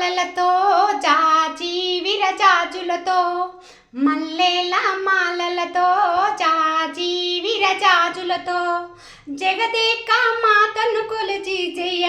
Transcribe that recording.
మాలలతో చాచి విరచాచులతో మల్లెల మాలలతో చాచి విరచాచులతో జగదేక మాతను కొలిచి జయ